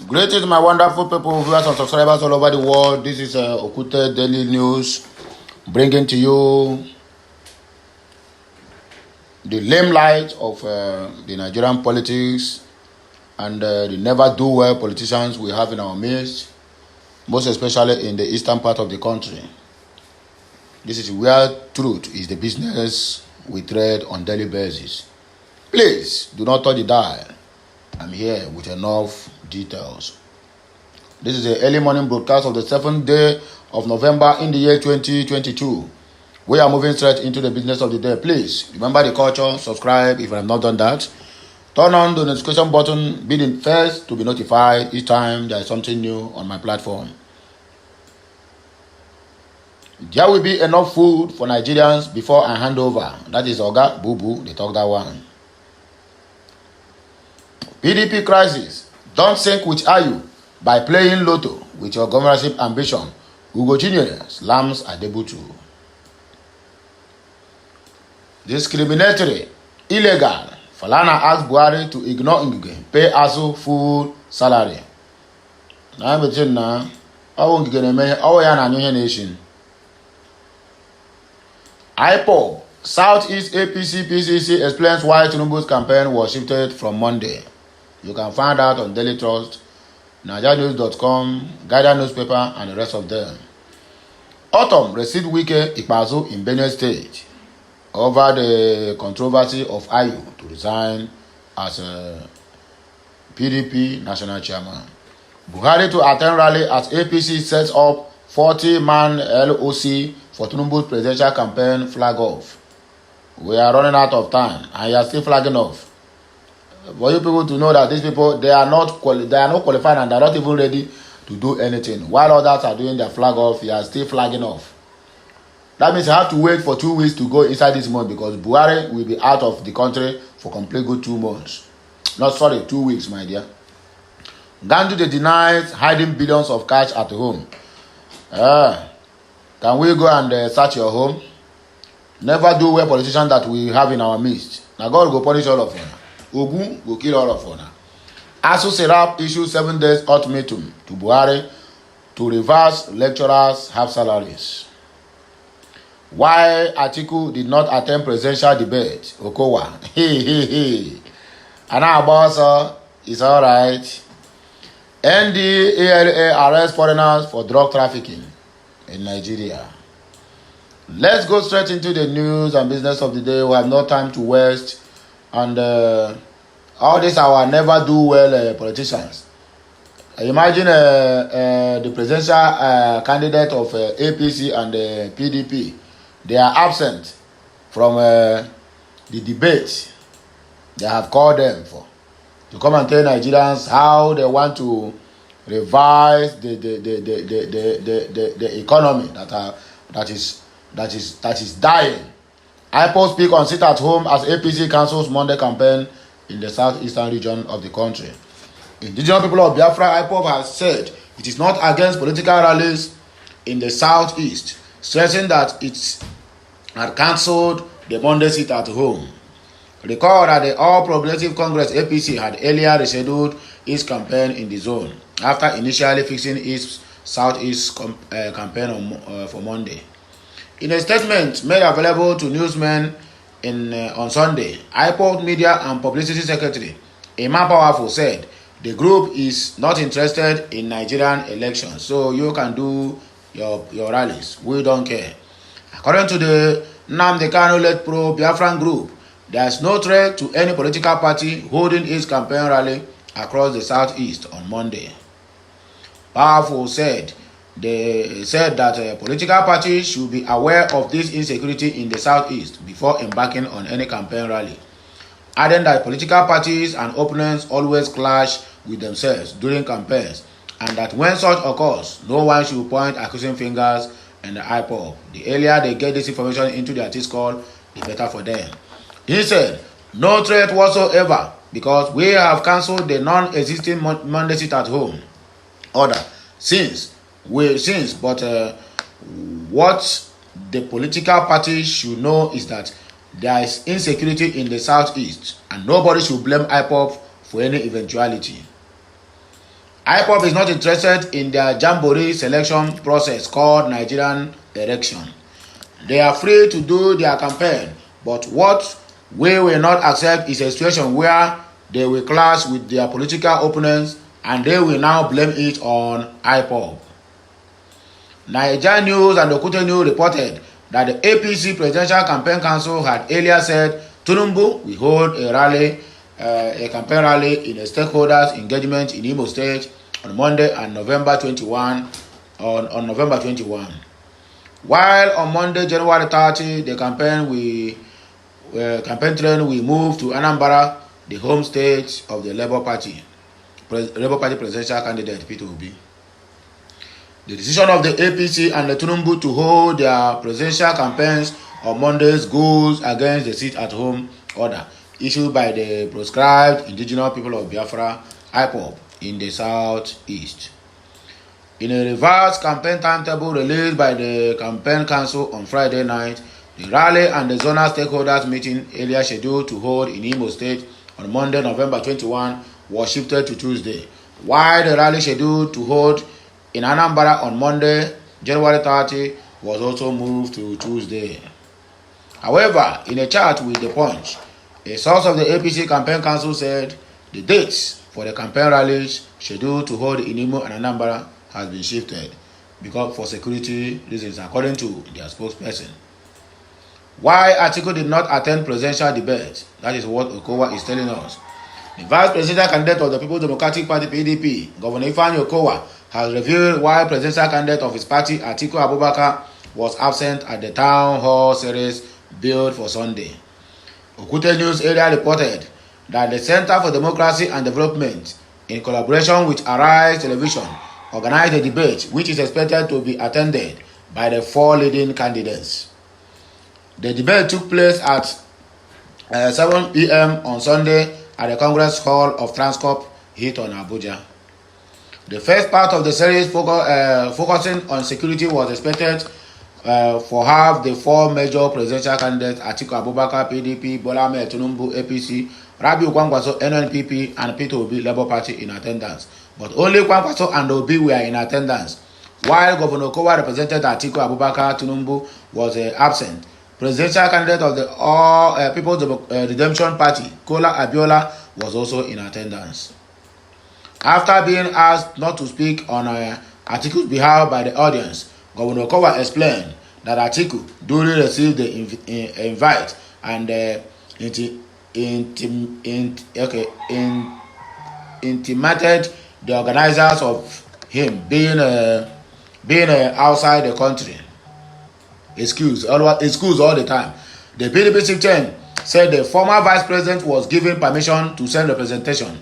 Greetings, my wonderful people, viewers and subscribers all over the world. This is Okute Daily News, bringing to you the limelight of the Nigerian politics and the never-do-well politicians we have in our midst, most especially in the eastern part of the country. This is where truth is the business we trade on daily basis. Please do not touch the dial. I'm here with enough details. This is the early morning broadcast of the 7th day of November in the year 2022. We are moving straight into the business of the day. Please remember the culture, subscribe if you have not done that. Turn on the notification button, be the first to be notified each time there is something new on my platform. There will be enough food for Nigerians before I hand over. That is Oga Boo, they talk that one. PDP crisis. Don't sink with Ayu by playing lotto with your governorship ambition. Ugo Chinyere slams Adebutu. Discriminatory, illegal. Falana asked Buhari to ignore Ngige, pay ASUU full salary. Na between na, Ngige neme, ya na New Nation. IPOB, Southeast APC PCC explains why Tinubu's campaign was shifted from Monday. You can find out on Daily Trust, NigeriaNews.com, Guardian newspaper, and the rest of them. Autumn received Wike Ikpeazu in Benue State over the controversy of Ayu to resign as a PDP national chairman. Buhari to attend rally as APC sets up 40-man LOC for Tinubu's presidential campaign flag off. We are running out of time and you are still flagging off. For you people to know that these people, they are not qualified and they are not even ready to do anything. While others are doing their flag off, you are still flagging off. That means you have to wait for 2 weeks to go inside this month because Buhari will be out of the country for complete good 2 months. 2 weeks, my dear. Gandhi denies hiding billions of cash at home. Can we go and search your home? Never do well politicians that we have in our midst. Now God will punish all of them. Ogun will kill all of us. ASUU Serap issued 7 days ultimatum to Buhari to reverse lecturers' half salaries. Why Atiku did not attend presidential debate? Okowa. And our boss is alright. NDALA arrest foreigners for drug trafficking in Nigeria. Let's go straight into the news and business of the day. We have no time to waste. And all these our never do well politicians. Imagine the presidential candidate of APC and PDP. They are absent from the debate they have called them for to come and tell Nigerians how they want to revise the economy that is dying. IPOB speak on sit at home as APC cancels Monday campaign in the southeastern region of the country. Indigenous people of Biafra, IPOB has said it is not against political rallies in the southeast, stressing that it had cancelled the Monday sit at home. Recall that the All Progressive Congress APC had earlier rescheduled its campaign in the zone after initially fixing its southeast campaign for Monday. In a statement made available to newsmen on Sunday, IPOB Media and Publicity Secretary Emma Powerful said the group is not interested in Nigerian elections, so you can do your rallies. We don't care. According to the Nnamdi Kanu-led pro-Biafran group, there is no threat to any political party holding its campaign rally across the southeast on Monday. Powerful said that political parties should be aware of this insecurity in the southeast before embarking on any campaign rally, adding that political parties and opponents always clash with themselves during campaigns and that when such occurs, no one should point accusing fingers at the IPOB. The earlier they get this information into their Discord, the better for them. He said, no threat whatsoever because we have cancelled the non-existing Monday sit at home order but what the political parties should know is that there is insecurity in the southeast and nobody should blame IPOB for any eventuality. IPOB is not interested in their jamboree selection process called Nigerian election. They are free to do their campaign, but what we will not accept is a situation where they will clash with their political opponents and they will now blame it on IPOB. Niger News and Okute News reported that the APC Presidential Campaign Council had earlier said Tinubu will hold a campaign rally in a stakeholders engagement in Imo State on Monday and November 21. While on Monday, January 30, the campaign train will move to Anambra, the home state of the Labour Party presidential candidate Peter Obi. The decision of the APC and the Tinubu to hold their presidential campaigns on Mondays goes against the sit-at-home order issued by the proscribed indigenous people of Biafra, IPOB, in the southeast. In a reverse campaign timetable released by the campaign council on Friday night, the rally and the zonal stakeholders meeting earlier scheduled to hold in Imo State on Monday, November 21, was shifted to Tuesday, while the rally scheduled to hold in Anambra on Monday, January 30, was also moved to Tuesday. However, in a chat with The Punch, a source of the APC campaign council said the dates for the campaign rallies scheduled to hold in Imo and Anambra has been shifted because for security reasons, according to their spokesperson. Why Atiku did not attend presidential debate, that is what Okowa is telling us. The vice presidential candidate of the People's Democratic Party (PDP), Governor Ifeanyi Okowa, has revealed why presidential candidate of his party, Atiku Abubakar, was absent at the town hall series billed for Sunday. Okute News earlier reported that the Center for Democracy and Development, in collaboration with Arise Television, organized a debate which is expected to be attended by the 4 leading candidates. The debate took place at 7 p.m. on Sunday at the Congress Hall of Transcorp Hilton, Abuja. The first part of the series focusing on security was expected for half the 4 major presidential candidates Atiku Abubakar PDP, Bola Ahmed Tinubu APC, Rabiu Kwankwaso NNPP, and Peter Obi Labour Party in attendance. But only Kwankwaso and Obi were in attendance, while Governor Okowa represented Atiku Abubakar Tinubu was absent. Presidential candidate of the All People's Redemption Party, Kola Abiola, was also in attendance. After being asked not to speak on Atiku's behalf by the audience, Governor Okowa explained that Atiku duly received the invite and intimated the organizers of him being outside the country. Excuse all the time. The PDP chief chairman said the former vice president was given permission to send representation.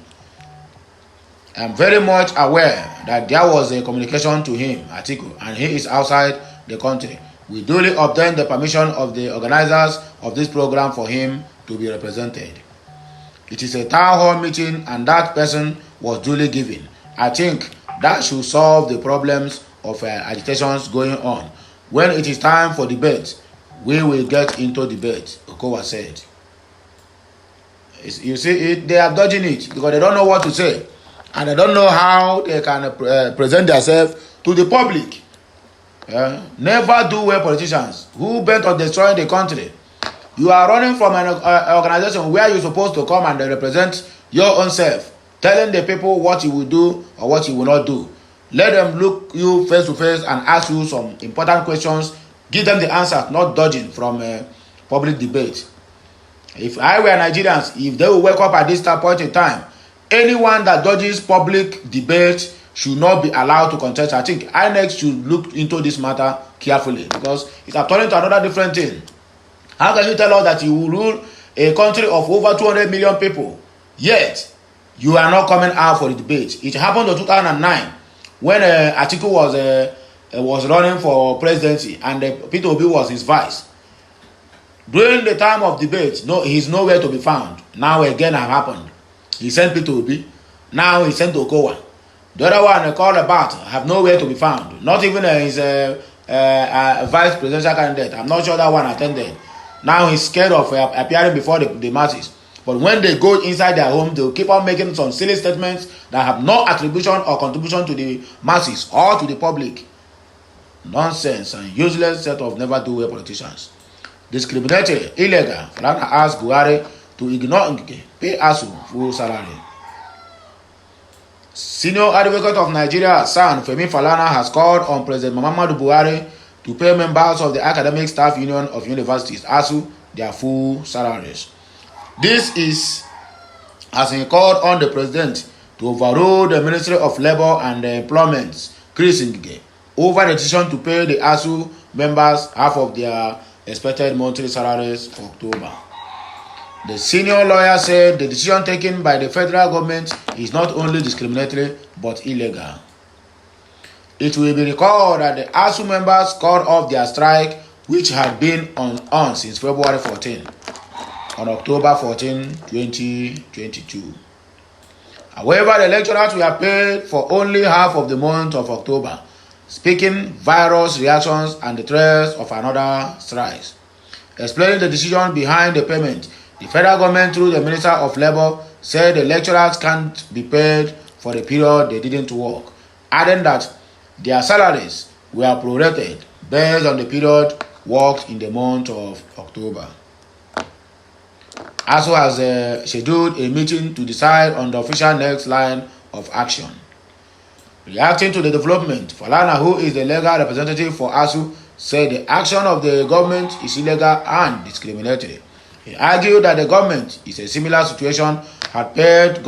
I'm very much aware that there was a communication to him, Atiku, and he is outside the country. We duly obtained the permission of the organizers of this program for him to be represented. It is a town hall meeting and that person was duly given. I think that should solve the problems of agitations going on. When it is time for debate, we will get into debate, Okowa said. You see, they are dodging it because they don't know what to say. And they don't know how they can present themselves to the public. Never do well politicians who bent on destroying the country. You are running from an organization where you're supposed to come and represent your own self, telling the people what you will do or what you will not do. Let them look you face to face and ask you some important questions. Give them the answers, not dodging from public debate. If I were Nigerians, if they will wake up at this point in time, anyone that dodges public debate should not be allowed to contest. I think INEC should look into this matter carefully because it's turning to another different thing. How can you tell us that you will rule a country of over 200 million people, yet you are not coming out for the debate? It happened in 2009 when Atiku was running for presidency and Peter Obi was his vice. During the time of debate, he's nowhere to be found. Now again have happened. He sent Peter Obi. Now he sent Okowa. The other one called about have nowhere to be found. Not even his vice presidential candidate. I'm not sure that one attended. Now he's scared of appearing before the masses. But when they go inside their home, they will keep on making some silly statements that have no attribution or contribution to the masses or to the public. Nonsense and useless set of never-do-well politicians. Discriminatory, illegal. Falana asked Buhari to ignore Ngige, pay ASUU full salary. Senior Advocate of Nigeria, San Femi Falana, has called on President Muhammadu Buhari to pay members of the Academic Staff Union of Universities, ASUU, their full salaries. This is as he called on the President to overrule the Ministry of Labour and Employment, Chris Ngige, over the decision to pay the ASUU members half of their expected monthly salaries for October. The senior lawyer said the decision taken by the federal government is not only discriminatory but illegal. It will be recalled that the ASUU members called off their strike, which had been on since February 14, on October 14, 2022. However, the lecturers were paid for only half of the month of October, speaking virus reactions and the threats of another strike. Explaining the decision behind the payment, the federal government, through the Minister of Labour, said the lecturers can't be paid for the period they didn't work, adding that their salaries were prorated based on the period worked in the month of October. ASUU has scheduled a meeting to decide on the official next line of action. Reacting to the development, Falana, who is the legal representative for ASUU, said the action of the government is illegal and discriminatory. He argued that the government, in a similar situation, had paid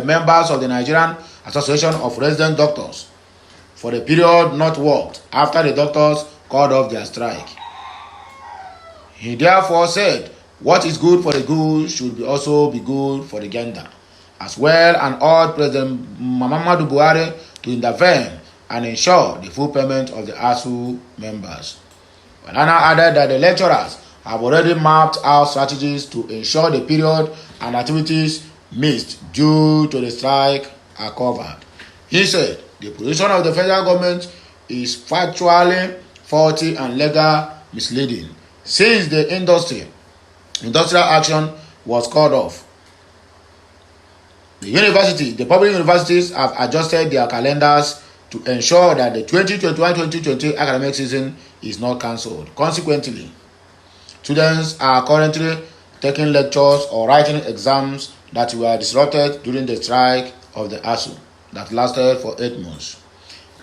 members of the Nigerian Association of Resident Doctors for the period not worked after the doctors called off their strike. He therefore said, what is good for the goose should also be good for the gander, as well, and urged President Muhammadu Buhari to intervene and ensure the full payment of the ASUU members. Falana added that the lecturers have already mapped out strategies to ensure the period and activities missed due to the strike are covered. He said the position of the federal government is factually faulty and legal misleading, since the industrial action was called off. The public universities have adjusted their calendars to ensure that the 2021-2020 academic season is not cancelled. Consequently, students are currently taking lectures or writing exams that were disrupted during the strike of the ASUU that lasted for 8 months.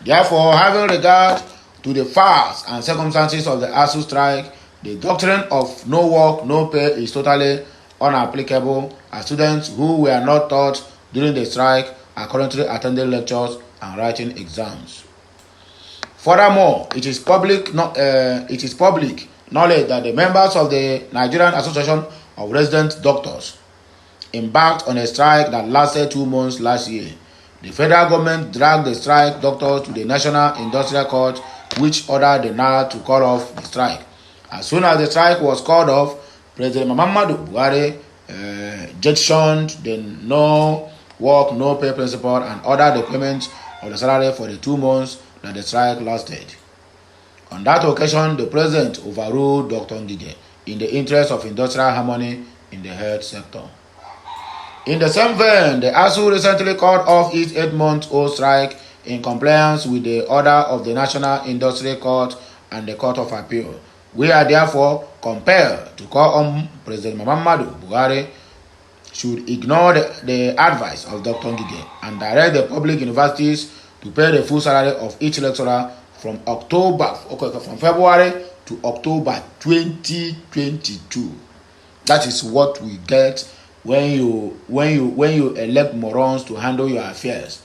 Therefore, having regard to the facts and circumstances of the ASUU strike, the doctrine of no work, no pay is totally unapplicable, as students who were not taught during the strike are currently attending lectures and writing exams. Furthermore, it is public knowledge that the members of the Nigerian Association of Resident Doctors embarked on a strike that lasted 2 months last year. The federal government dragged the strike doctors to the National Industrial Court, which ordered the NAR to call off the strike. As soon as the strike was called off, President Muhammadu Buhari jettisoned the no work, no pay principle and ordered the payment of the salary for the 2 months that the strike lasted. On that occasion, the president overruled Dr. Ngige in the interest of industrial harmony in the health sector. In the same vein, the ASUU recently called off its 8-month-old strike in compliance with the order of the National Industrial Court and the Court of Appeal. We are therefore compelled to call on President Muhammadu Buhari should ignore the advice of Dr. Ngige and direct the public universities to pay the full salary of each lecturer from February to October 2022. That is what we get when you elect morons to handle your affairs.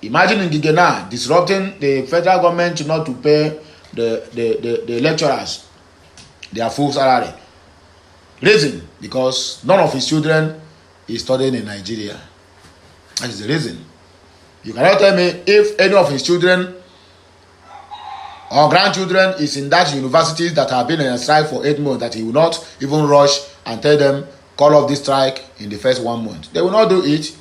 Imagine Ngige now disrupting the federal government not to pay the lecturers their full salary. Reason, because none of his children is studying in Nigeria. That is the reason. You cannot tell me if any of his children or grandchildren is in that universities that have been in a strike for 8 months that he will not even rush and tell them call off this strike in the first 1 month. They will not do it.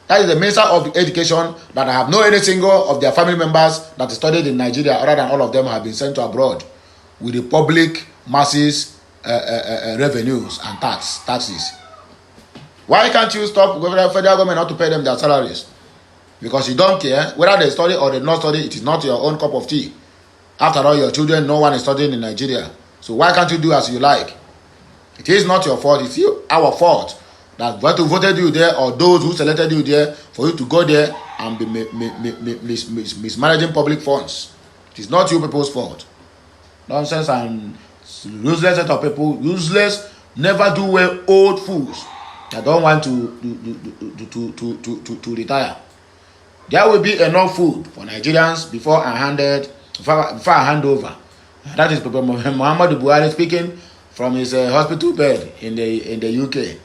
That is the Minister of Education that I have known any single of their family members that studied in Nigeria, other than all of them have been sent to abroad with the public masses revenues and taxes. Why can't you stop the federal government not to pay them their salaries? Because you don't care whether they study or they not study. It is not your own cup of tea. After all, your children, no one is studying in Nigeria. So why can't you do as you like? It is not your fault. It's our fault that voted you there, or those who selected you there, for you to go there and be mismanaging public funds. It is not you people's fault. Nonsense and useless set of people. Useless, never do well old fools that don't want to retire. There will be enough food for Nigerians before I hand over. That is Muhammadu Buhari speaking from his hospital bed in the UK.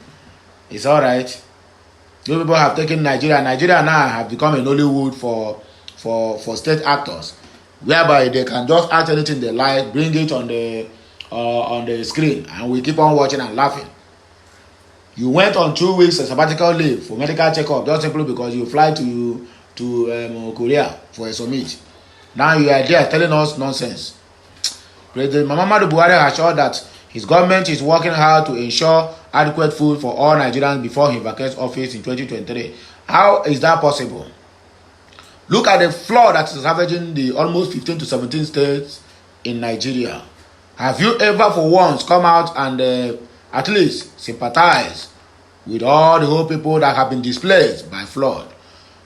It's all right. You people have taken Nigeria. Nigeria now have become a Nollywood for state actors, whereby they can just act anything they like, bring it on the screen, and we keep on watching and laughing. You went on 2 weeks sabbatical leave for medical checkup just simply because you fly to Korea for a summit. Now you are there telling us nonsense. President Muhammadu Buhari has assured that his government is working hard to ensure adequate food for all Nigerians before he vacates office in 2023. How is that possible? Look at the flood that is ravaging the almost 15 to 17 states in Nigeria. Have you ever for once come out and at least sympathize with all the whole people that have been displaced by flood?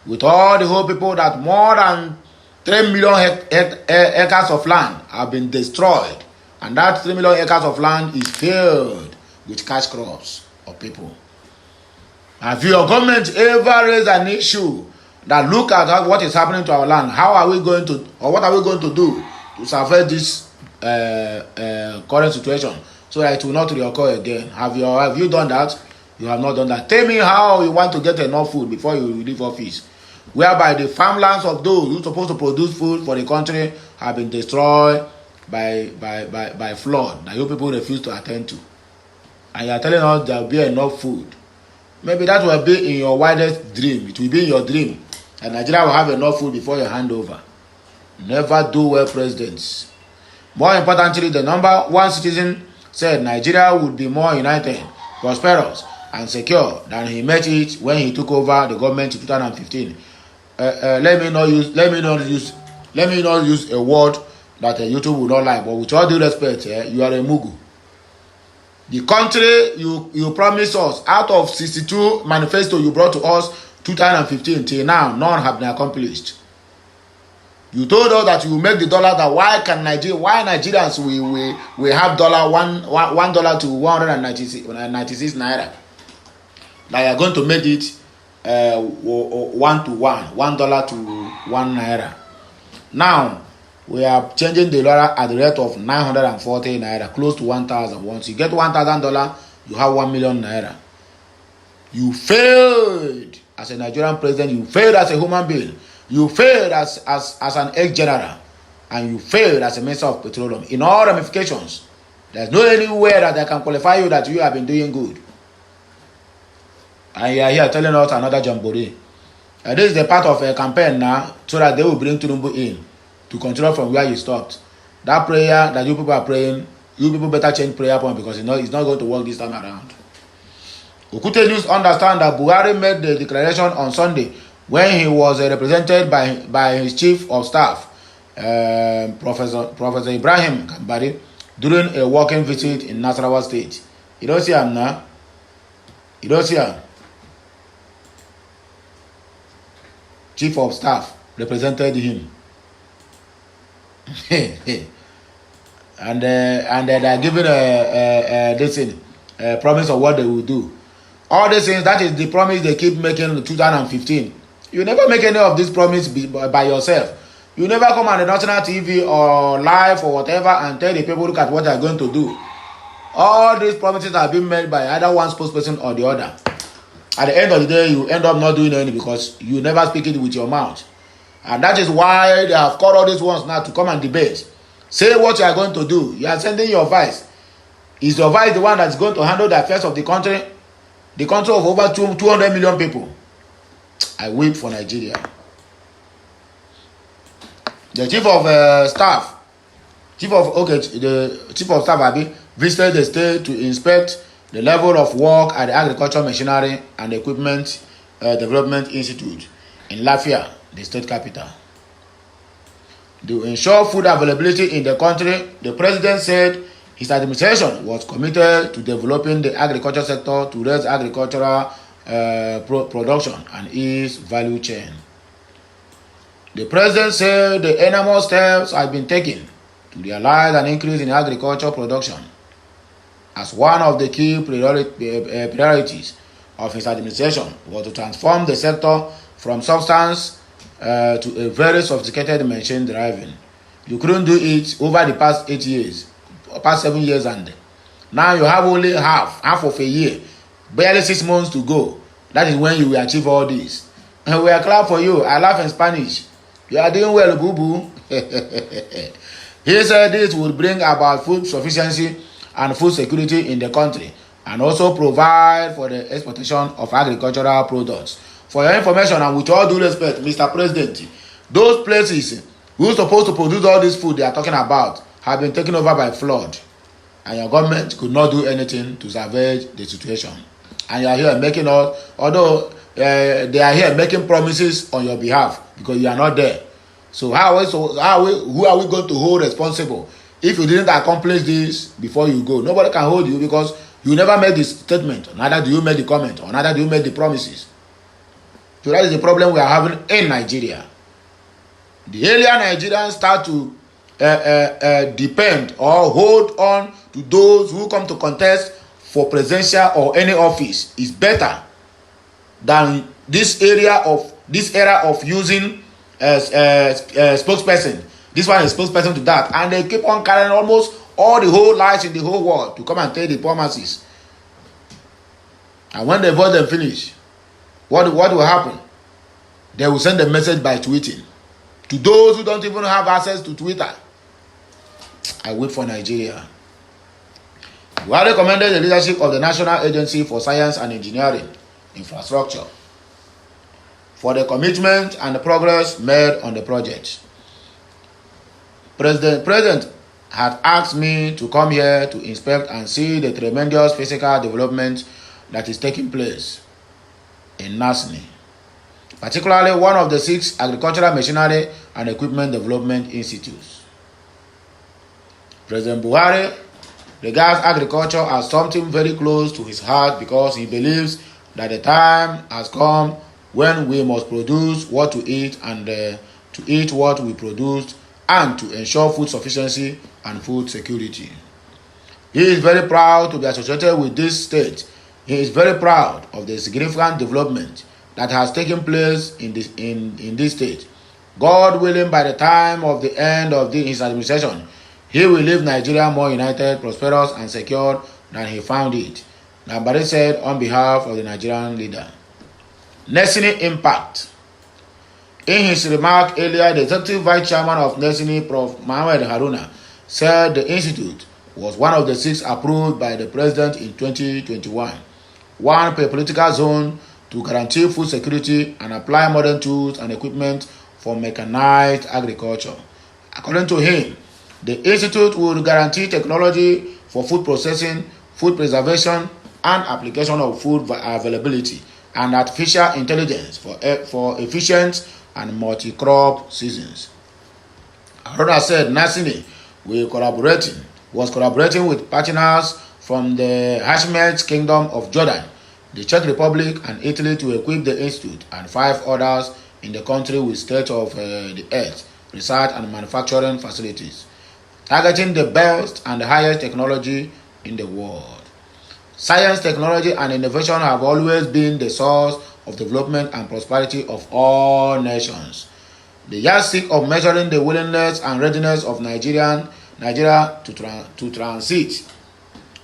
With all the whole people that more than 3 million acres of land have been destroyed, and that 3 million acres of land is filled with cash crops of people. Have your government ever raised an issue that look at what is happening to our land? How are we going to, or what are we going to do to survive this current situation so that it will not reoccur again? Have you done that? You have not done that. Tell me how you want to get enough food before you leave office, whereby the farmlands of those who are supposed to produce food for the country have been destroyed by flood that you people refuse to attend to. And you are telling us there will be enough food. Maybe that will be in your wildest dream. It will be in your dream. And Nigeria will have enough food before your handover. Never do well, presidents. More importantly, the number one citizen said Nigeria would be more united, prosperous, and secure than he met it when he took over the government in 2015. Let me not use a word that YouTube will not like, but with all due respect, you are a mugu. The country you promised us, out of 62 manifesto you brought to us 2015 till now, none have been accomplished. You told us that you will make the dollar, that why Nigerians we have $1 to 196 naira. Now you are going to make it 1 to 1, $1 to 1 naira. Now we are changing the dollar at the rate of 940 naira, close to 1,000. Once you get $1,000, you have 1 million naira. You failed as a Nigerian president. You failed as a human being. You failed as an ex-general, and you failed as a minister of petroleum in all ramifications. There's no anywhere that I can qualify you that you have been doing good. And you are here telling us another jamboree. This is the part of a campaign now, so that they will bring Tinubu in to continue from where you stopped. That prayer that you people are praying, you people better change prayer point, because it's not going to work this time around. Okute News understand that Buhari made the declaration on Sunday when he was represented by his chief of staff, Professor Ibrahim Kambari, during a working visit in Nasarawa State. You don't see him now? You don't see him? Chief of staff represented him. and they are given a promise of what they will do. All these things, that is the promise they keep making in 2015. You never make any of this promise by yourself. You never come on the national TV or live or whatever and tell the people, look at what they are going to do. All these promises are being made by either one spokesperson or the other. At the end of the day, you end up not doing any, because you never speak it with your mouth. And that is why they have called all these ones now to come and debate. Say what you are going to do. You are sending your vice. Is your vice the one that's going to handle the affairs of the country? The country of over 200 million people. I weep for Nigeria. The chief of staff, Abi, visited the state to inspect the level of work at the Agricultural Machinery and Equipment Development Institute in Lafia, the state capital. To ensure food availability in the country, the president said his administration was committed to developing the agriculture sector to raise agricultural production and its value chain. The president said the enormous steps have been taken to realize an increase in agricultural production as one of the key priorities of his administration was to transform the sector from substance to a very sophisticated machine driving. You couldn't do it over the past 8 years, past 7 years, and now you have only half of a year, barely 6 months to go. That is when you will achieve all this. And we are clap for you. I laugh in Spanish. You are doing well, boo boo. He said this would bring about food sufficiency and food security in the country and also provide for the exportation of agricultural products. For your information and with all due respect, Mr. President, those places who are supposed to produce all this food they are talking about have been taken over by flood, and your government could not do anything to salvage the situation. And you are here making they are here making promises on your behalf because you are not there. So who are we going to hold responsible if you didn't accomplish this before you go? Nobody can hold you because you never made the statement, neither do you make the comment, or neither do you make the promises. So that is the problem we are having in Nigeria. The earlier Nigerians start to depend or hold on to those who come to contest for presidential or any office is better than this era of using spokesperson. This one is spokesperson to that, and they keep on carrying almost all the whole lies in the whole world to come and tell the poor masses. And when they vote them finish, what will happen? They will send a message by tweeting to those who don't even have access to Twitter. I wait for Nigeria. We have recommended the leadership of the National Agency for Science and Engineering Infrastructure for the commitment and the progress made on the project. President had asked me to come here to inspect and see the tremendous physical development that is taking place in Nasni, particularly one of the 6 agricultural machinery and equipment development institutes. President Buhari regards agriculture as something very close to his heart because he believes that the time has come when we must produce what to eat and to eat what we produce and to ensure food sufficiency and food security. He is very proud to be associated with this state. He is very proud of the significant development that has taken place in this state. God willing, by the time of the end of his administration, he will leave Nigeria more united, prosperous, and secure than he found it. Nambari said on behalf of the Nigerian leader. Nesini Impact. In his remark earlier, the executive vice chairman of Nesini, Prof. Mohammed Haruna, said the institute was one of the 6 approved by the president in 2021. One per political zone to guarantee food security and apply modern tools and equipment for mechanized agriculture. According to him, the institute would guarantee technology for food processing, food preservation, and application of food availability, and artificial intelligence for efficient and multi-crop seasons. Haruna said Nasini was collaborating with partners from the Hashemite Kingdom of Jordan, the Czech Republic, and Italy to equip the institute and 5 others in the country with state-of-the-art research and manufacturing facilities, targeting the best and the highest technology in the world. Science, technology, and innovation have always been the source of development and prosperity of all nations. The yardstick of measuring the willingness and readiness of Nigeria to transit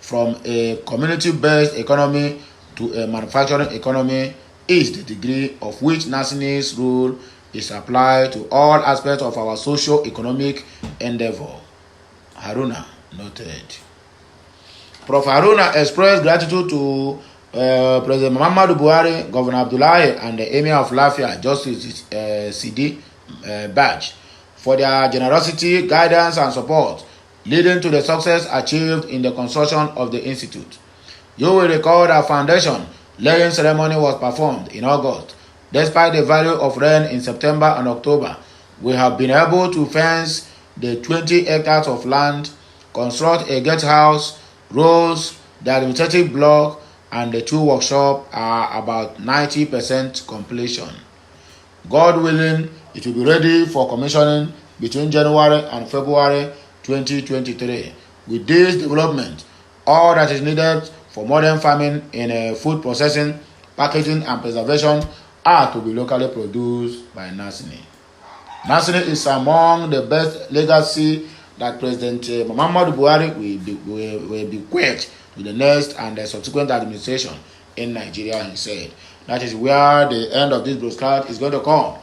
from a community-based economy to a manufacturing economy is the degree of which Nasini's rule is applied to all aspects of our socio-economic endeavor. Haruna noted. Prof. Haruna expressed gratitude to President Muhammadu Buhari, Governor Abdullahi, and the Emir of Lafia, Justice Sidi Badge, for their generosity, guidance, and support, leading to the success achieved in the construction of the institute. You will recall that foundation laying ceremony was performed in August. Despite the value of rain in September and October, we have been able to fence the 20 hectares of land, construct a guest house, roads, the administrative block, and the 2 workshops are about 90% completion. God willing, it will be ready for commissioning between January and February 2023. With this development, all that is needed for modern farming in food processing, packaging, and preservation are to be locally produced by Nasini. Nasini is among the best legacy that President Muhammadu Buhari will bequeath to the next and the subsequent administration in Nigeria, he said. That is where the end of this broadcast is going to come.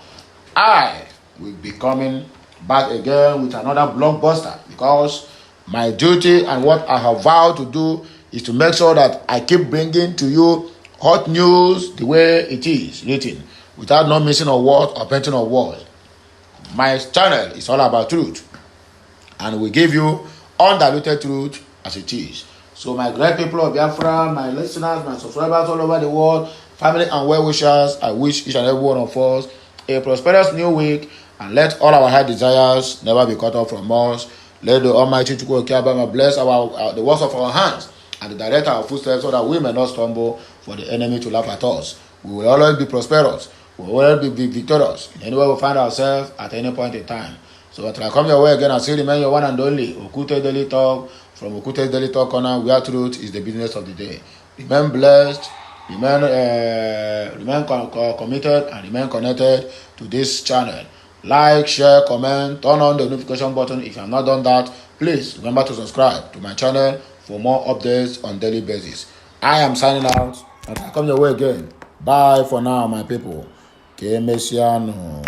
I will be coming back again with another blockbuster, because my duty and what I have vowed to do is to make sure that I keep bringing to you hot news the way it is written, without not missing a word or painting a word. My channel is all about truth, and we give you undiluted truth as it is. So my great people of Biafra, my listeners, my subscribers all over the world, family and well-wishers, I wish each and every one of us a prosperous new week, and let all our heart desires never be cut off from us. Let the Almighty Chukwuokabama bless the works of our hands and direct our footsteps, so that we may not stumble for the enemy to laugh at us. We will always be prosperous. We will always be victorious in anywhere we find ourselves at any point in time. So until I come your way again, I still remain your one and only Okute Daily Talk, from Okute's Daily Talk Corner, where truth is the business of the day. Remain blessed, remain committed, and remain connected to this channel. Like, share, comment, turn on the notification button if you have not done that. Please remember to subscribe to my channel for more updates on daily basis. I am signing out, and I come your way again. Bye for now, my people. Que mesiano.